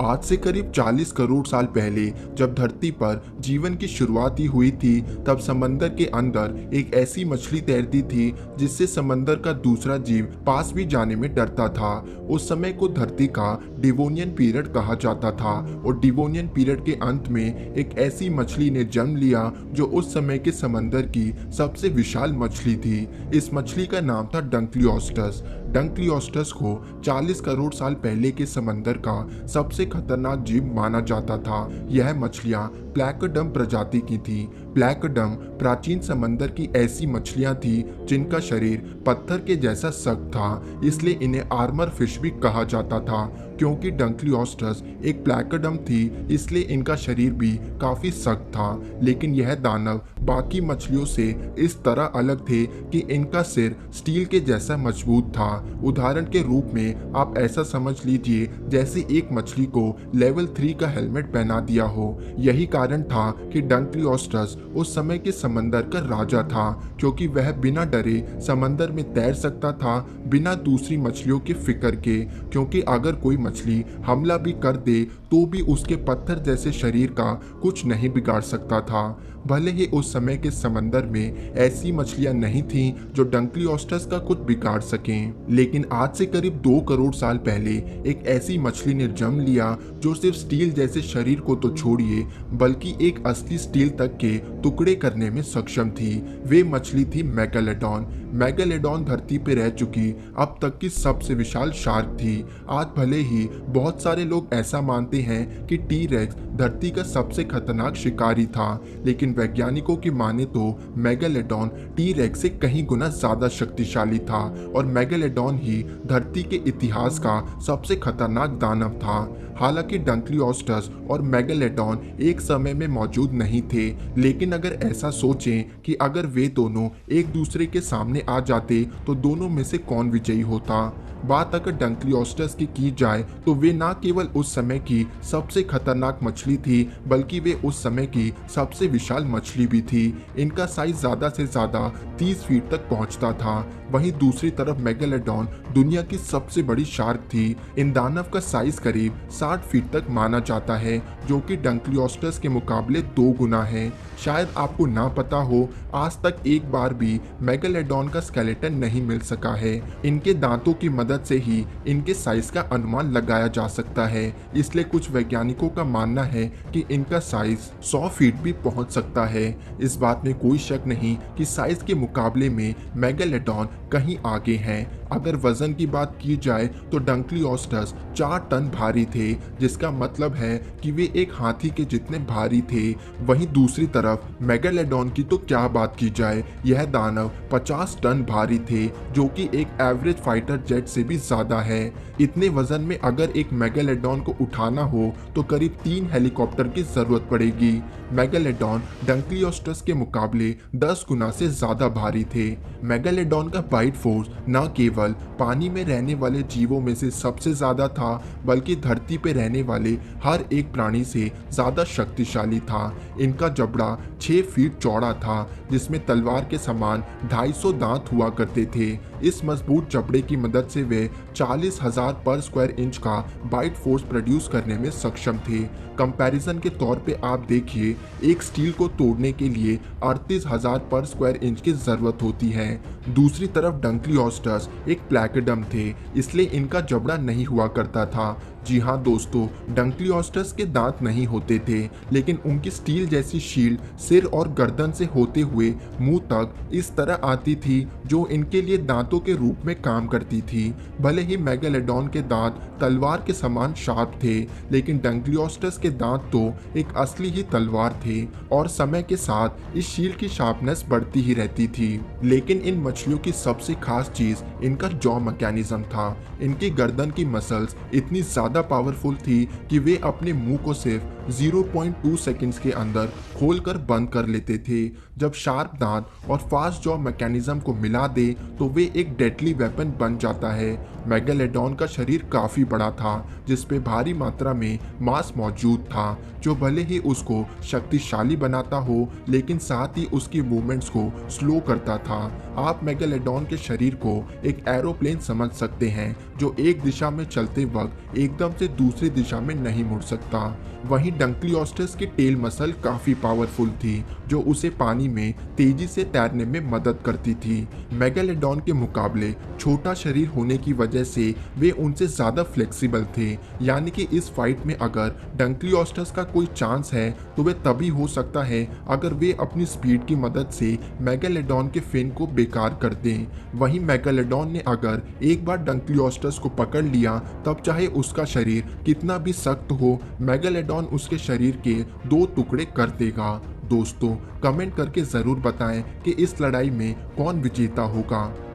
आज से करीब 40 करोड़ साल पहले जब धरती पर जीवन की शुरुआत ही हुई थी, तब समंदर के अंदर एक ऐसी मछली तैरती थी जिससे समंदर का दूसरा जीव पास भी जाने में डरता था। उस समय को धरती का डिवोनियन पीरियड कहा जाता था और डिवोनियन पीरियड के अंत में एक ऐसी मछली ने जन्म लिया जो उस समय के समंदर की सबसे विशाल मछली थी। इस मछली का नाम था डंकलियोस्टस। डंकलियोस्टस को 40 करोड़ साल पहले के समंदर का सबसे खतरनाक जीव माना जाता था। यह मछलियां प्लैकोडम प्रजाति की थी। प्लैकोडम प्राचीन समंदर की ऐसी मछलियां थी जिनका शरीर पत्थर के जैसा सख्त था, इसलिए इन्हें आर्मर फिश भी कहा जाता था। क्योंकि डंकलियोस्टस एक प्लैकोडम थी, इसलिए इनका शरीर भी काफी सख्त था। लेकिन यह दानव बाकी मछलियों से इस तरह अलग थे कि इनका सिर स्टील के जैसा मजबूत था। उदाहरण के रूप में आप ऐसा समझ लीजिए जैसे एक मछली को लेवल 3 का हेलमेट पहना दिया हो। यही कारण था कि डंकलियोस्टस उस समय के समंदर का राजा था, क्योंकि वह बिना डरे समंदर में तैर सकता था, बिना दूसरी मछलियों के फिक्र के। क्योंकि अगर कोई मछली हमला भी कर दे तो भी उसके पत्थर जैसे शरीर का कुछ नहीं बिगाड़ सकता था। भले ही उस समय के समंदर में ऐसी मछलियां नहीं थीं जो डंकलियोस्टस का कुछ बिगाड़ सकें, लेकिन आज से करीब 2 करोड़ साल पहले एक ऐसी मछली ने जन्म लिया जो सिर्फ स्टील जैसे शरीर को तो छोड़िए बल्कि एक असली स्टील तक के टुकड़े करने में सक्षम थी। वे मछली थी मेगालोडॉन। मेगालोडॉन धरती पर रह चुकी अब तक की सबसे विशाल शार्क थी। आज भले ही बहुत सारे लोग ऐसा मानते हैं कि टी रेक्स धरती का सबसे खतरनाक शिकारी था, लेकिन वैज्ञानिकों की माने तो मेगालोडॉन टी रेक्स से कहीं गुना ज्यादा शक्तिशाली था और मेगालोडॉन ही धरती के इतिहास का सबसे खतरनाक दानव था। हालांकि डंकलियोस्टस और मेगालोडॉन एक समय में मौजूद नहीं थे, लेकिन अगर ऐसा सोचें कि अगर वे दोनों एक दूसरे के सामने आ जाते तो दोनों में से कौन विजयी होता। बात अगर डंकलियोस्टस की जाए तो वे न केवल उस समय की सबसे खतरनाक मछली थी बल्कि वे उस समय की सबसे विशाल मछली भी थी। इनका साइज ज्यादा से ज्यादा 30 फीट तक पहुंचता था। वहीं दूसरी तरफ मेगालोडॉन दुनिया की सबसे बड़ी शार्क थी। इन दानव का साइज करीब 60 फीट तक माना जाता है, जो कि डंकलियोस्टस के मुकाबले 2 गुना है। शायद आपको ना पता हो, आज तक एक बार भी मेगालोडॉन का स्केलेटन नहीं मिल सका है। इनके दांतों की मदद से ही इनके साइज का अनुमान लगाया जा सकता है, इसलिए कुछ वैज्ञानिकों का मानना है कि इनका साइज 100 फीट भी पहुंच सकता है। इस बात में कोई शक नहीं कि साइज के मुकाबले में मेगालोडॉन कहीं आगे हैं। अगर वजन की बात की जाए तो डंकलियोस्टस 4 टन भारी थे, जिसका मतलब है कि वे एक हाथी के जितने भारी थे। वहीं दूसरी तरफ मेगालोडॉन की तो क्या बात की जाए, यह दानव 50 टन भारी थे, जो कि एक एवरेज फाइटर जेट से भी ज्यादा है। इतने वजन में अगर एक मेगालोडॉन को उठाना हो तो करीब 3 हेलीकॉप्टर की जरूरत पड़ेगी। मेगालोडॉन डंकलियोस्टस के मुकाबले 10 गुना से ज्यादा भारी थे। मेगालोडॉन का बाइट फोर्स न केवल पानी में रहने वाले जीवों में से सबसे ज्यादा था, बल्कि धरती पर रहने वाले हर एक प्राणी से ज्यादा शक्तिशाली था। इनका जबड़ा 6 फीट चौड़ा था, जिसमें तलवार के समान 250 दांत हुआ करते थे। इस मजबूत जबड़े की मदद से वे 40,000 पर स्क्वायर इंच का बाइट फोर्स प्रोड्यूस करने में सक्षम थे। कंपैरिजन के तौर पे आप देखिए, एक स्टील को तोड़ने के लिए 38,000 पर स्क्वायर इंच की जरूरत होती है। दूसरी तरफ डंकलियोस्टस एक प्लैकोडम थे, इसलिए इनका जबड़ा नहीं हुआ करता था। जी हाँ दोस्तों, डंकलियोस्टस के दांत नहीं होते थे, लेकिन उनकी स्टील जैसी शील्ड सिर और गर्दन से होते हुए मुंह तक इस तरह आती थी, जो इनके लिए दांतों के रूप में काम करती थी। भले ही मेगालोडॉन के दांत तलवार के समान शार्प थे, लेकिन डंकलियोस्टस के दांत तो एक असली ही तलवार थे और समय के साथ इस शील्ड की शार्पनेस बढ़ती ही रहती थी। लेकिन इन मछलियों की सबसे खास चीज इनका जॉ मैकेनिज्म था। इनकी गर्दन की मसल्स इतनी ज्यादा पावरफुल थी कि वे अपने मुंह को सिर्फ 0.2 सेकंड्स के अंदर खोलकर बंद कर लेते थे। जब शार्प दांत और फास्ट जॉ मैकेनिज्म को मिला दे तो वे एक डेडली वेपन बन जाता है। मेगालोडॉन का शरीर काफी बड़ा था, जिस पे भारी मात्रा में मांस मौजूद था, जो भले ही उसको शक्तिशाली बनाता हो लेकिन साथ ही उसकी मूवमेंट्स को स्लो करता था। आप मेगालोडॉन के शरीर को एक एरोप्लेन समझ सकते हैं जो एक दिशा में चलते वक्त एकदम से दूसरी दिशा में नहीं मुड़ सकता। वहीं डंक्लियोस्टस की टेल मसल काफी पावरफुल थी, जो उसे पानी में तेजी से तैरने में मदद करती थी। मेगालोडॉन के मुकाबले छोटा शरीर होने की वजह से वे उनसे ज्यादा फ्लेक्सिबल थे, यानी कि इस फाइट में अगर डंक्लियोस्टस का कोई चांस है तो वे तभी हो सकता है अगर वे अपनी स्पीड की मदद से मेगालोडॉन के फिन को बेकार कर दें। वहीं मेगालोडॉन ने अगर एक बार डंक्लियोस्टस को पकड़ लिया, तब चाहे उसका शरीर कितना भी सख्त हो, मेगालोडॉन उसके शरीर के 2 टुकड़े कर देगा। दोस्तों, कमेंट करके जरूर बताएं कि इस लड़ाई में कौन विजेता होगा।